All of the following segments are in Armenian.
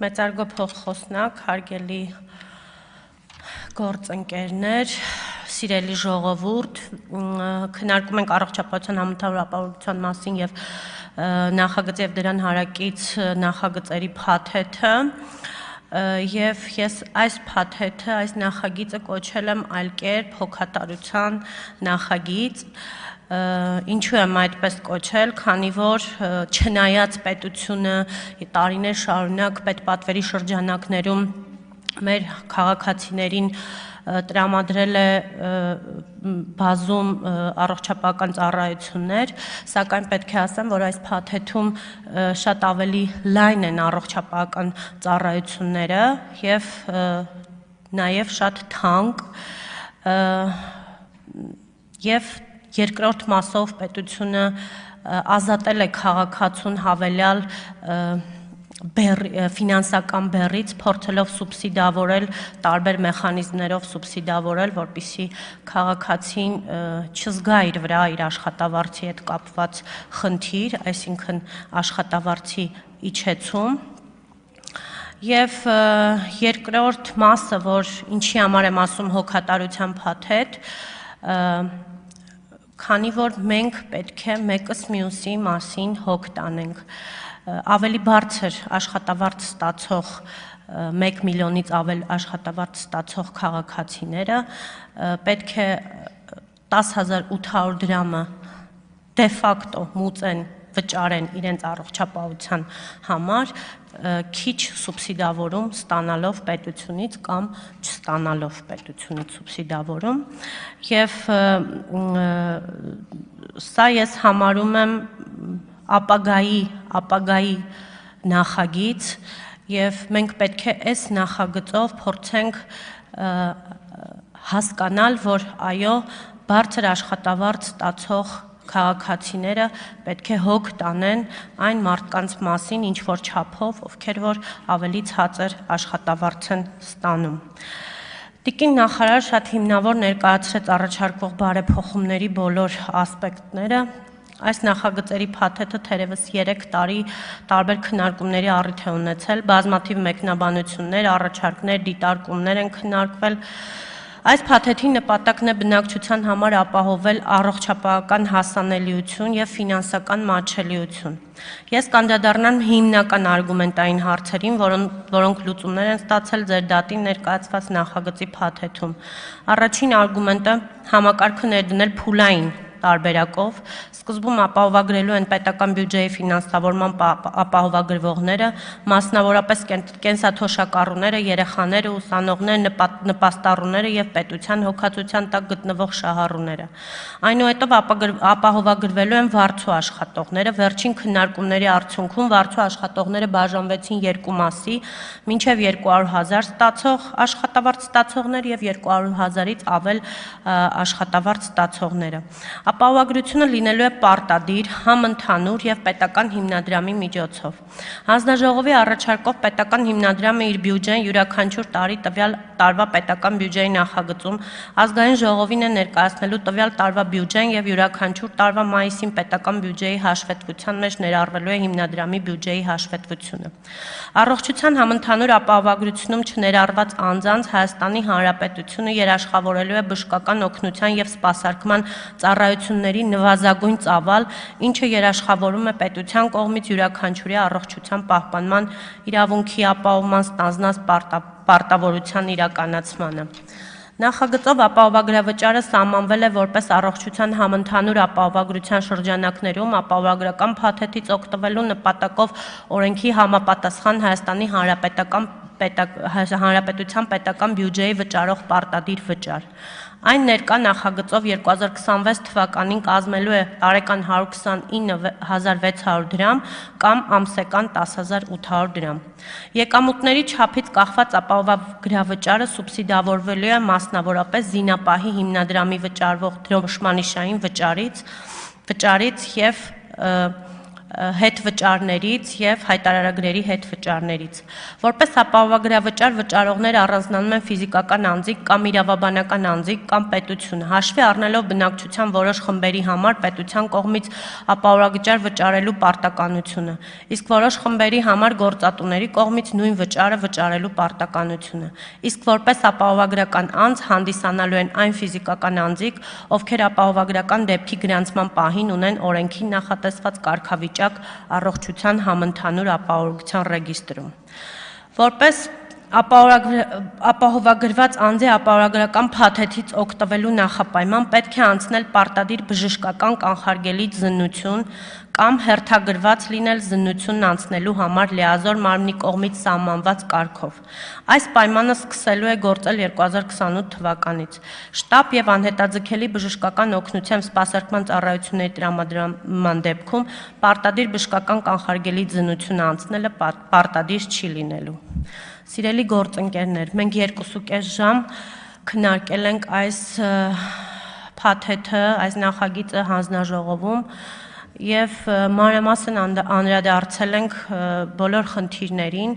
Մեծարգո փոխխոսնակ, հարգելի գործընկերներ, սիրելի ժողովուրդ, քննարկում ենք առողջապահության համընդհանուր ապահովության մասին եւ նախագծի եւ դրան հարակից նախագծերի փաթեթը եւ ես այս փաթեթը, այս նախագիծը կոչել եմ այլ կերպ հոգատարության նախագիծ, ինչու եմ այդպես կոչել, քանի որ չնայած պետությունը տարիներ շարունակ պետպատվերի շրջանակներում մեր քաղաքացիներին տրամադրել է բազում առողջապահական ծառայություններ, սակայն պետք է ասեմ, որ այս փաթեթում շատ ավելի լայն են առողջապահական ծառայությունները եւ նաեւ շատ թանկ եւ երկրորդ մասով պետությունը ազատել է քաղաքացուն հավելյալ ֆինանսական բեռից, փորձելով սուբսիդավորել, տարբեր մեխանիզմներով սուբսիդավորել, որպեսզի քաղաքացին չզգա իր վրա իր աշխատավարձի հետ կապված խնդիր, այսինքն աշխատավարձի իջեցում։ Եվ երկրորդ մասը, որ ինչի համար եմ ասում հոգատարության փաթեթ, քանի որ մենք պետք է մեկս մյուսի մասին հոգ տանենք, ավելի բարձր աշխատավարձ ստացող 1 միլիոնից ավել աշխատավարձ ստացող քաղաքացիները պետք է 10,800 դրամը դե ֆակտո մուծեն վճարեն իրենց առողջապահության համար, քիչ սուբսիդավորում ստանալով պետությունից կամ չստանալով պետությունից սուբսիդավորում եւ սա ես համարում եմ ապագայի նախագիծ եւ մենք պետք է այս նախագծով փորձենք հասկանալ, որ այո, բարձր աշխատավարձ ստացող քաղաքացիները պետք է հոգ տանեն այն մարդկանց մասին, ինչ որ չափով, ովքեր որ ավելի ցածր աշխատավարձ են ստանում։ Տիկին նախարար շատ հիմնավոր ներկայացրեց առաջարկվող բարեփոխումների բոլոր ասպեկտները։ Այս նախագծերի փաթեթը թերևս 3 տարի տարբեր քննարկումների առիթ է ունեցել, բազմաթիվ մեկնաբանություններ, առաջարկներ, դիտարկումներ են քննարկվել։ Այս փաթեթի նպատակն է բնակչության համար ապահովել առողջապահական հասանելիություն եւ ֆինանսական մատչելիություն։ Ես կանդրադառնամ հիմնական արգումենտային հարցերին, որոնք լուծումներ են ստացել ձեր դատին ներկայացված նախագծի փաթեթում։ Առաջին արգումենտը համակարգը ներդնել փուլային տարբերակով, սկզբում ապահովագրելու են պետական բյուջեի ֆինանսավորման ապահովագրվողները, մասնավորապես կենսաթոշակառուները, երեխաները, ուսանողները, նպաստառուները եւ պետության հոգացության տակ գտնվող շահառուները։ Այնուհետև ապահովագրվելու են վարձու աշխատողները, վերջին քննարկումների արդյունքում վարձու աշխատողները բաժանվեցին երկու մասի, մինչև 200,000 ստացող աշխատավարձ ստացողներ եւ 200,000-ից ավել աշխատավարձ ստացողները։ Ապահովագրությունը լինելու է պարտադիր, համընդհանուր եւ պետական հիմնադրամի միջոցով։ Հանձնաժողովի առաջարկով պետական հիմնադրամը իր բյուջեն յուրաքանչյուր տարի տվյալ տարվա պետական բյուջեի նախագծում ազգային ժողովին է ներկայացնելու տվյալ տարվա բյուջեն եւ յուրաքանչյուր տարվա մայիսին պետական բյուջեի հաշվետվության մեջ ներառվելու է հիմնադրամի բյուջեի հաշվետվությունը։ Առողջության համընդհանուր ապահովագրությունում չներառված անձանց Հայաստանի Հանրապետությունը երաշխավորելու է բժշկական օգնության եւ սպասարկման ծառայությունների նվազագույն ծավալ, ինչը երաշխավորում է պետության կողմից յուրաքանչյուրի առողջության պահպանման իրավունքի ապահովման ստանձնած պարտավորության իրականացմանը։ Նախագծով ապահովագրավճարը սահմանվել է որպես առողջության համընդհանուր ապահովագրության շրջանակներում ապահովագրական փաթեթից օգտվելու նպատակով օրենքի համապատասխան Հայաստանի Հանրապետության պետական բյուջեի վճարող պարտադիր վճար։ Այն ներկա նախագծով 2026 թվականին կազմելու է տարեկան 129,600 դրամ կամ ամսեկան 10,800 դրամ։ Եկամուտների չափից կախված ապահովագրավճարը սուբսիդավորվելու է մասնավորապես զինապահի հիմնադրամի վճարվող դրոշմանիշային վճարից եւ հետվճարներից եւ հայտարարագրերի հետվճարներից։ Որպես ապահովագրավճար վճարողները առանձնանում են ֆիզիկական անձիկ կամ իրավաբանական անձիկ կամ պետությունը, հաշվի առնելով բնակչության որոշ խմբերի համար պետության կողմից ապահովագրավճար վճարելու պարտականությունը, իսկ որոշ խմբերի համար գործատուների կողմից նույն վճարը վճարելու պարտականությունը։ Իսկ որպես ապահովագրական անձ հանդիսանալու են այն ֆիզիկական անձիկ, ովքեր ապահովագրական դեպքի գրանցման պահին ունեն օրենքին նախատեսված կարգավիճակ առողջության համընդհանուր ապահովության ռեգիստրում։ Որպես ապահովագրված անձի ապահովագրական փաթեթից օգտվելու նախապայման պետք է անցնել պարտադիր բժշկական կանխարգելիչ զննություն կամ հերթագրված լինել զննությունն անցնելու համար լիազոր մարմնի կողմից սահմանված կարգով։ Այս պայմանը սկսելու է գործել 2028 թվականից։ Շտապ եւ անհետաձգելի բժշկական օգնության սպասարկման ծառայությունների տրամադրման դեպքում պարտադիր բժշկական կանխարգելիչ զննությունը անցնելը պարտադիր չի լինելու։ Սիրելի գործընկերներ, մենք 2.5 ժամ քննարկել ենք այս փաթեթը, այս նախագիծը հանձնաժողովում եւ մանրամասն անդրադարձել ենք բոլոր խնդիրներին։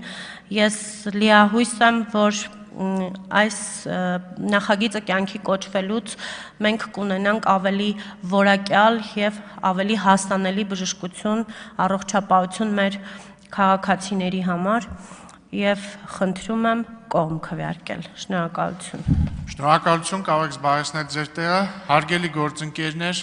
Ես լիահույս եմ, որ այս նախագիծը կյանքի կոչվելուց մենք կունենանք ավելի որակյալ եւ ավելի հասանելի բժշկություն, առողջապահություն մեր քաղաքացիների համար եւ խնդրում եմ կողմ քվեարկել։ Շնորհակալություն։ Շնորհակալություն, կարող եք զբաղեցնել ձեր տեղը, հարգելի գործընկերներ։